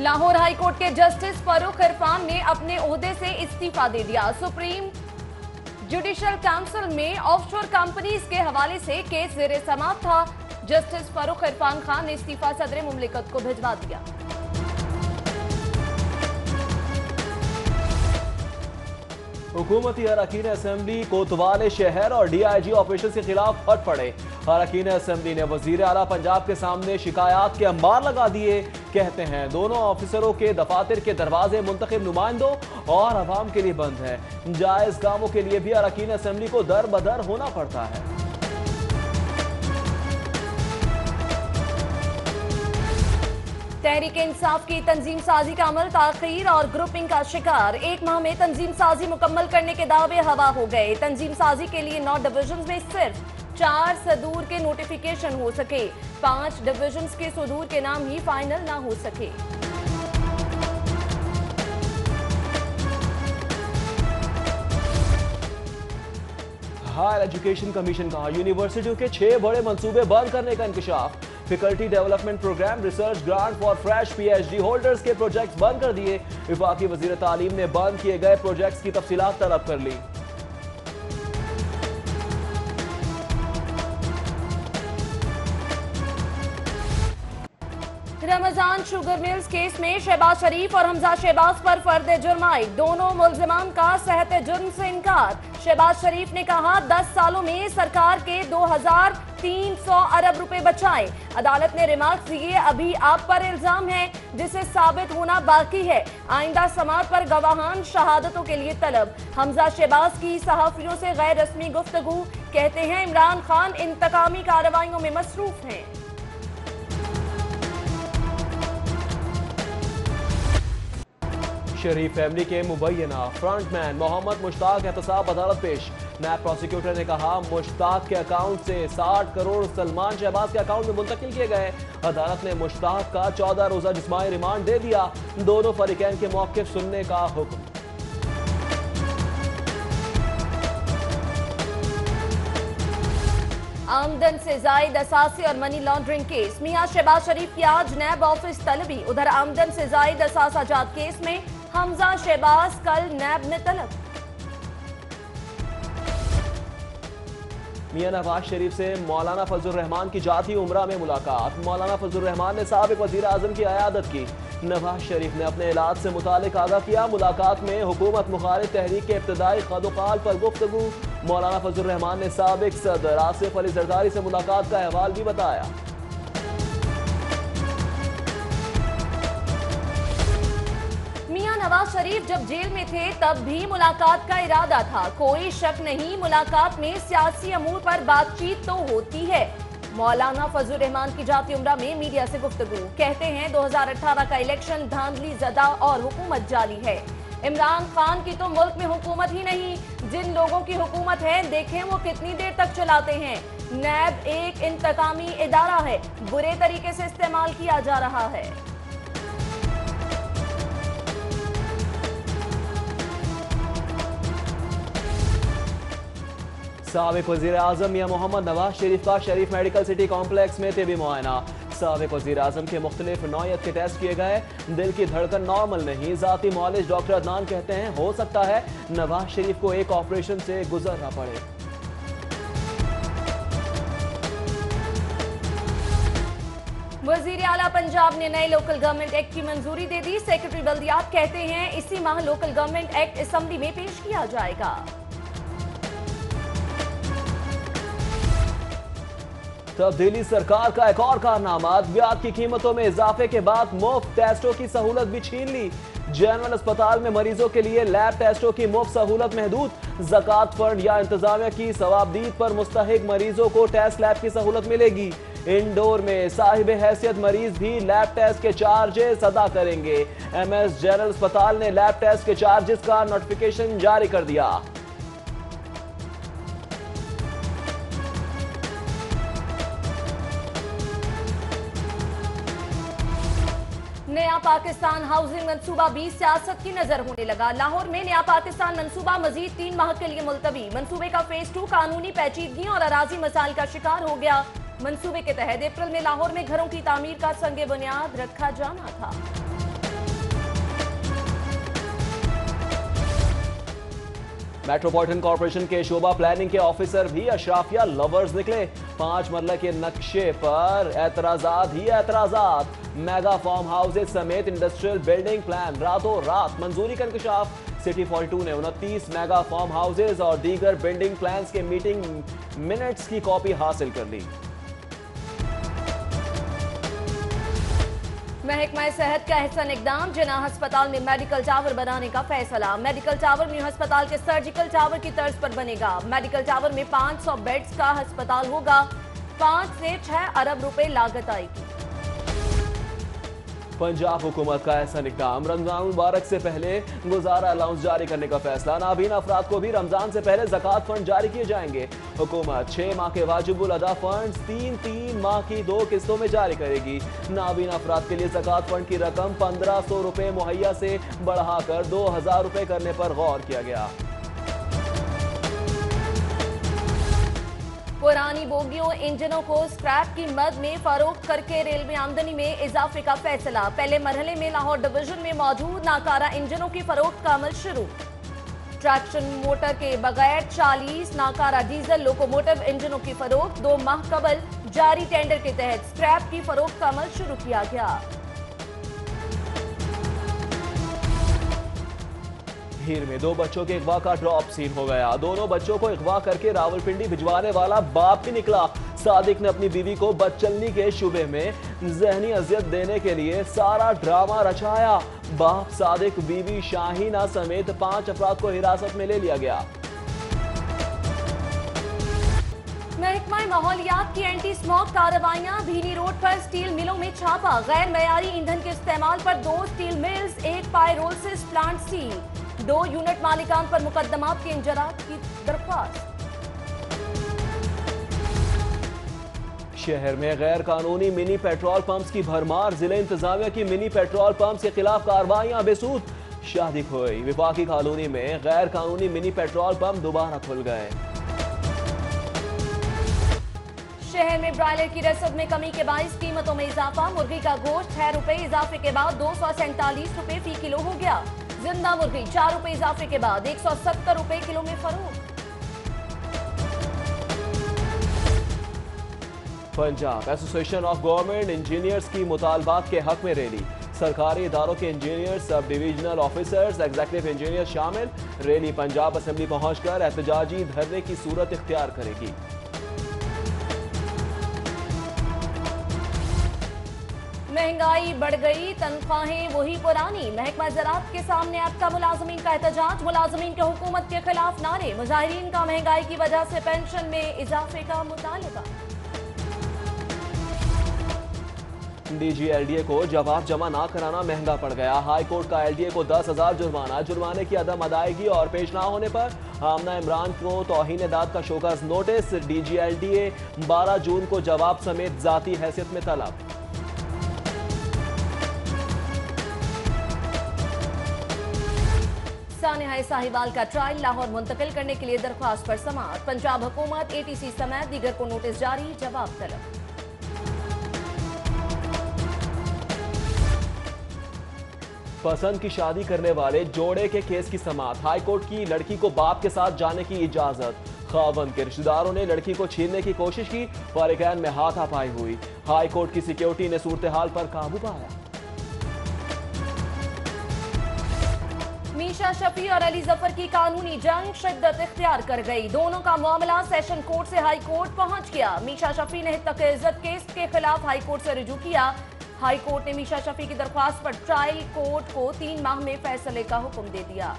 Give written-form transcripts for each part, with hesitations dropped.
Lahore high court के justice Farooq Irfan ने अपने ओहदे से इस्तीफा दे दिया। सुप्रीम जुडिशल काउंसिल में ऑफशोर कंपनीज के हवाले से केस जेर समाअत था। जस्टिस फारूक इरफान खान ने इस्तीफा सदर मुमलिकत को भिजवा दिया। हुकूमती अरकान असेंबली कोतवाल शहर और DIG ऑपरेशन के खिलाफ फट पड़े। अरकान असेंबली ने वजीर आला पंजाब के सामने शिकायत के अंबार लगा दिए। कहते हैं दोनों ऑफिसरों के दफातर के दरवाजे मुंतखब नुमाइंदों और अवाम के लिए बंद हैं। जायज कामों के लिए भी अरकान असेंबली को दर बदर होना पड़ता है। तहरीक इंसाफ की तंजीम साजी का अमल ताखीर और ग्रुपिंग का शिकार। 1 माह में तंजीम साजी मुकम्मल करने के दावे हवा हो गए। तंजीम साजी के लिए 9 डिवीजन में सिर्फ 4 सदूर के नोटिफिकेशन हो सके। 5 डिवीजन के सदूर के नाम ही फाइनल ना हो सके। हायर एजुकेशन कमीशन का यूनिवर्सिटियों के 6 बड़े मंसूबे बंद करने का इंकशाफ। Faculty development programme, research grant for fresh PhD holders के प्रोजेक्ट्स बंद कर दिए। विफाकी वजीर तालीम ने बंद किए गए प्रोजेक्ट्स की तफसीलात तलब कर ली। रमजान शुगर मिल्स केस में शहबाज शरीफ और हमजा शहबाज पर फर्द जुर्म आयद। दोनों मुल्जिमान का सहत जुर्म से इनकार। शहबाज शरीफ ने कहा 10 सालों में सरकार के 2300 अरब रुपए बचाए। अदालत ने रिमार्क दिए अभी आप पर इल्जाम है जिसे साबित होना बाकी है। आइंदा समाअत पर गवाहान शहादतों के लिए तलब। हमजा शहबाज की सहाफियों से गैर रस्मी गुफ्तगू। कहते हैं इमरान खान इंतकामी कार्रवाइयों में मसरूफ हैं। शरीफ फैमिली के मुबैना फ्रंटमैन मोहम्मद मुश्ताक एहतसाब अदालत पेश। नायब प्रोसिक्यूटर ने कहा मुश्ताक के अकाउंट से 60 करोड़ सलमान शहबाज के अकाउंट में मुंतकिल किए गए। अदालत ने मुश्ताक का 14 रोजा जिस्मानी रिमांड दे दिया। दोनों फरीकैन के मौक़िफ़ सुनने का हुक्म। आमदन से जायद असासे और मनी लॉन्ड्रिंग केस। मियां शहबाज शरीफ की आज नैब ऑफिस तलबी। उधर आमदन से जायद असासा जात केस में हमजा शहबाज कल नैब में तलब। मियां नवाज शरीफ से मौलाना फजलुर रहमान की जाती उम्रा में मुलाकात। मौलाना फजलुर रहमान ने साबिक वजीर आजम की अयादत की। नवाज शरीफ ने अपने इलाज से मुतालिक आगाह किया। मुलाकात में हुकूमत मुखालिफ तहरीक के इब्तदाई खदोकाल पर गुफ्तगू। मौलाना फजलुर रहमान ने साबिक सदर आसिफ अली जरदारी से मुलाकात का अहवाल भी बताया। मियां नवाज शरीफ जब जेल में थे तब भी मुलाकात का इरादा था। कोई शक नहीं मुलाकात में सियासी अमूर पर बातचीत तो होती है। मौलाना फजलुर रहमान की जाती उम्रा में मीडिया से गुफ्तगू। कहते हैं 2018 का इलेक्शन धांधली ज़दा और हुकूमत जाली है। इमरान खान की तो मुल्क में हुकूमत ही नहीं, जिन लोगों की हुकूमत है देखें वो कितनी देर तक चलाते हैं। नैब एक इंतकामी इदारा है, बुरे तरीके से इस्तेमाल किया जा रहा है। साबिक वजीर आजम मियां मोहम्मद नवाज शरीफ का शरीफ मेडिकल सिटी कॉम्प्लेक्स में तिबी मुआयना। साबिक वजीर आजम के मुख्तलिफ नौयत के टेस्ट किए गए। दिल की धड़कन नॉर्मल नहीं। जाती मौलिज डॉक्टर अदनान कहते हैं हो सकता है नवाज शरीफ को एक ऑपरेशन से गुजरना पड़े। वजीर आला पंजाब ने नए लोकल गवर्नमेंट एक्ट की मंजूरी दे दी। सेक्रेटरी बल्दियात कहते हैं इसी माह लोकल गवर्नमेंट एक्ट असेंबली में पेश किया जाएगा। तब्दीली सरकार का एक और कारनामा। अद्वियात की कीमतों में इजाफे के बाद मुफ्त टेस्टों की सहूलत भी छीन ली। जनरल अस्पताल में मरीजों के लिए लैब टेस्टों की मुफ्त सहूलत महदूद। ज़कात फंड या इंतजामिया की सवाबदीद पर मुस्तहिक मरीजों को टेस्ट लैब की सहूलत मिलेगी। इंडोर में साहिब हैसियत मरीज भी लैब टेस्ट के चार्जेस अदा करेंगे। MS जनरल अस्पताल ने लैब टेस्ट के चार्जेस का नोटिफिकेशन जारी कर दिया। नया पाकिस्तान हाउसिंग मंसूबा भी सियासत की नजर होने लगा। लाहौर में नया पाकिस्तान मंसूबा मजीद 3 माह के लिए मुलतवी। मंसूबे का फेज 2 कानूनी पेचीदगी और अराजी मसाइल का शिकार हो गया। मंसूबे के तहत अप्रैल में लाहौर में घरों की तामीर का संगे बुनियाद रखा जाना था। मेट्रोपॉलिटन कॉर्पोरेशन के शोबा प्लानिंग के ऑफिसर भी अशराफिया लवर्स निकले। 5 मरला के नक्शे पर एतराजात ही एतराजात। मेगा फार्म हाउसेज समेत इंडस्ट्रियल बिल्डिंग प्लान रातों रात मंजूरी का इंकशाफ। सिटी 42 ने 29 मेगा फार्म हाउसेज और दीगर बिल्डिंग प्लान्स के मीटिंग मिनट्स की कॉपी हासिल कर ली। महकमा सेहत का एहसन इकदाम, जिना अस्पताल में मेडिकल टावर बनाने का फैसला। मेडिकल टावर न्यू अस्पताल के सर्जिकल टावर की तर्ज पर बनेगा। मेडिकल टावर में 500 बेड्स का अस्पताल होगा। 5 से 6 अरब रुपए लागत आएगी। पंजाब हुकूमत का ऐसा इक़दाम, रमजान मुबारक से पहले गुजारा अलाउंस जारी करने का फैसला। नाबीना अफराद को भी रमजान से पहले ज़कात फंड जारी किए जाएंगे। हुकूमत 6 माह के वाजिबुल अदा फंड 3 माह की 2 किस्तों में जारी करेगी। नाबीना अफराद के लिए ज़कात फंड की रकम 1500 रुपए मुहैया से बढ़ाकर 2000 रुपए करने पर गौर किया गया। पुरानी बोगियों इंजनों को स्क्रैप की मद में फरोख्त करके रेलवे आमदनी में इजाफे का फैसला। पहले मरहले में लाहौर डिवीजन में मौजूद नाकारा इंजनों की फरोख्त का अमल शुरू। ट्रैक्शन मोटर के बगैर 40 नाकारा डीजल लोकोमोटिव इंजनों की फरोख्त 2 माह कबल जारी टेंडर के तहत स्क्रैप की फरोख्त का अमल शुरू किया गया। हीर में 2 बच्चों के अगवा का ड्रॉप सीन हो गया। दोनों बच्चों को अगवा करके रावलपिंडी भिजवाने वाला बाप भी निकला। सादिक ने अपनी बीवी को बदचलनी के शुबे में जहनी अजियत देने के लिए सारा ड्रामा रचाया। बाप सादिक, बीवी शाहीना समेत 5 अफराद को हिरासत में ले लिया गया। महकमा माहौलियात की एंटी स्मोक कार्रवाइयां। भीनी रोड पर स्टील मिलों में छापा। गैर मयारी ईंधन के इस्तेमाल पर 2 steel mills, 1 pyrolysis plant seal. 2 unit मालिकान पर मुकदमात के इंजरात की दरख्वास्त। शहर में गैर कानूनी मिनी पेट्रोल पंप्स की भरमार। जिला इंतजामिया की मिनी पेट्रोल पंप्स के खिलाफ कार्रवाइयां बेसूद। शादी खोई विफाकी कॉलोनी में गैर कानूनी मिनी पेट्रोल पंप दोबारा खुल गए। शहर में ब्रायलर की रसद में कमी के बाइस कीमतों में इजाफा। मुर्गी का गोश्त 6 रुपए इजाफे के बाद 247 रुपए फी किलो हो गया। जिंदा मुर्गी 4 रुपए इजाफे के बाद 170 रुपए किलो में फरोख्त। Punjab association of government engineers की मुतालबात के हक में रैली। सरकारी इदारों के engineers, sub divisional officers, executive engineer शामिल। रैली पंजाब असेंबली पहुंचकर एहतजाजी धरने की सूरत इख्तियार करेगी। महंगाई बढ़ गई, तनख्वाहें वही पुरानी। महकमा ज़राअत के सामने आपका मुलाजमीन का एहतजाज। मुलाजमीन के हुकूमत के खिलाफ नारे। मुजाहिरीन का महंगाई की वजह से पेंशन में इजाफे का मुतालबा। DGLDA को जवाब जमा ना कराना महंगा पड़ गया। हाई कोर्ट का LDA को 10,000 जुर्माना। जुर्माने की अदम अदायगी और पेश ना होने पर आमना इमरान को तौहीन दाद का शोकस नोटिस। DGLDA 12 जून को जवाब समेत जाती हैसियत में तलब। सानिया साहिवाल का ट्रायल लाहौर मुंतकिल करने के लिए दरख्वास्त पर समाअत। पंजाब हुकूमत ATC समेत दीगर को नोटिस जारी, जवाब तलब। पसंद की शादी करने वाले जोड़े के केस की समाअत। हाई कोर्ट की लड़की को बाप के साथ जाने की इजाजत। खावंद के रिश्तेदारों ने लड़की को छीनने की कोशिश की। फारिकैन में हाथापाई हुई। हाई कोर्ट की सिक्योरिटी ने सूरत हाल पर काबू पाया। मीशा शफी और अली जफर की कानूनी जंग शिद्दत इख्तियार कर गई। दोनों का मामला सेशन कोर्ट से हाई कोर्ट पहुंच गया। मीशा शफी ने तक इज्जत केस के खिलाफ हाई कोर्ट से रुजू किया। हाई कोर्ट ने मीशा शफी की दरख्वास्त पर ट्रायल कोर्ट को 3 माह में फैसले का हुक्म दे दिया।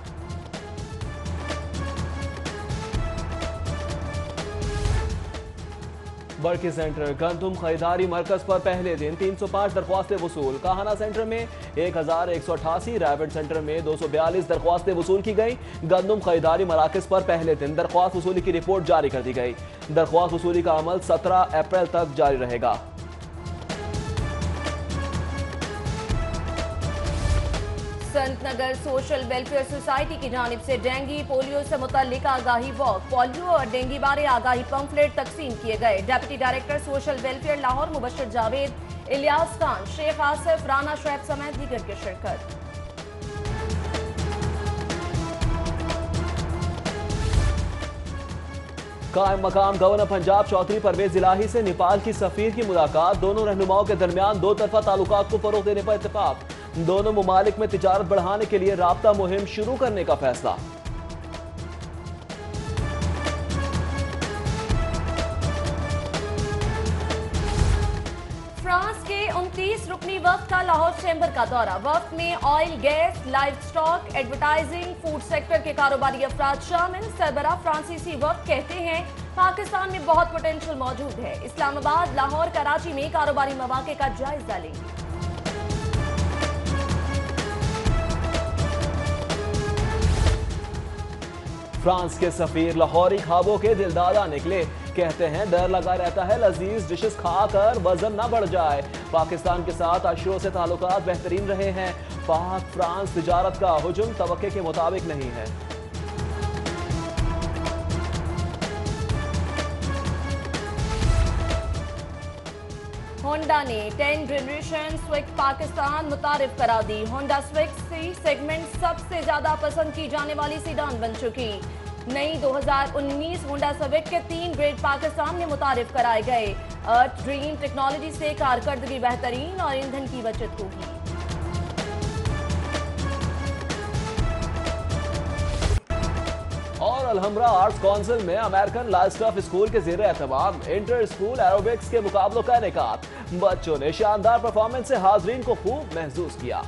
बरकी सेंटर गंदुम खरीदारी मरकज पर पहले दिन 305 दरख्वास्तें वसूल। काहाना सेंटर में 1188, रायबेट सेंटर में 242 दरख्वास्तें वसूल की गई। गंदुम खरीदारी मराकज पर पहले दिन दरख्वास्त वसूली की रिपोर्ट जारी कर दी गई। दरख्वास्त वसूली का अमल 17 अप्रैल तक जारी रहेगा। संतनगर सोशल वेलफेयर सोसाइटी की जानिब से डेंगी पोलियो से मुतल्लिक आगाही वॉक। पोलियो और डेंगी बारे आगाही पंफलेट तकसीम किए गए। Deputy director social welfare Lahore Mubashar Javed, Ilyas Khan, Sheikh Asif, Rana Shoaib समेत दीगर की शिरकत। कायम मकाम गवर्नर पंजाब चौधरी परवेज इलाही से नेपाल की सफीर की मुलाकात। दोनों रहनुमाओं के दरमियान दो तरफा ताल्लुकात को फरोग देने पर इत्तेफाक। दोनों मुमालिक में तिजारत बढ़ाने के लिए राब्ता मुहिम शुरू करने का फैसला। फ्रांस के 29 रुकनी वफ्द का लाहौर चैम्बर का दौरा। वफ्द में oil, gas, live stock, advertising, food sector के कारोबारी अफराद शामिल। सरबराह फ्रांसीसी वफ्द कहते हैं पाकिस्तान में बहुत पोटेंशियल मौजूद है। इस्लामाबाद, लाहौर, कराची में कारोबारी मौके का जायजा लेंगे। फ्रांस के सफीर लाहौरी ख्वाबों के दिलदादा निकले। कहते हैं डर लगा रहता है लजीज डिशेस खाकर वजन ना बढ़ जाए। पाकिस्तान के साथ अशरों से ताल्लुकात बेहतरीन रहे हैं। पाक फ्रांस तिजारत का हुजूम तवक्के के मुताबिक नहीं है। होंडा ने 10 जनरेशन स्विफ्ट पाकिस्तान मुतारिफ करा दी। होंडा स्विफ्ट सी सेगमेंट सबसे ज्यादा पसंद की जाने वाली सीडान बन चुकी। नई 2019 होंडा स्विफ्ट के 3 ग्रेड पाकिस्तान में मुतारिफ कराए गए। अर्थ ड्रीम टेक्नोलॉजी से कारकर्दगी बेहतरीन और ईंधन की बचत होगी। और अलहम्रा आर्ट्स काउंसिल में अमेरिकन लाइवस्टफ स्कूल के ज़ेरे एहतमाम इंटर स्कूल एरोबिक्स के मुकाबलों का इनेकाद। बच्चों ने शानदार परफॉर्मेंस से हाजरीन को खूब महसूस किया।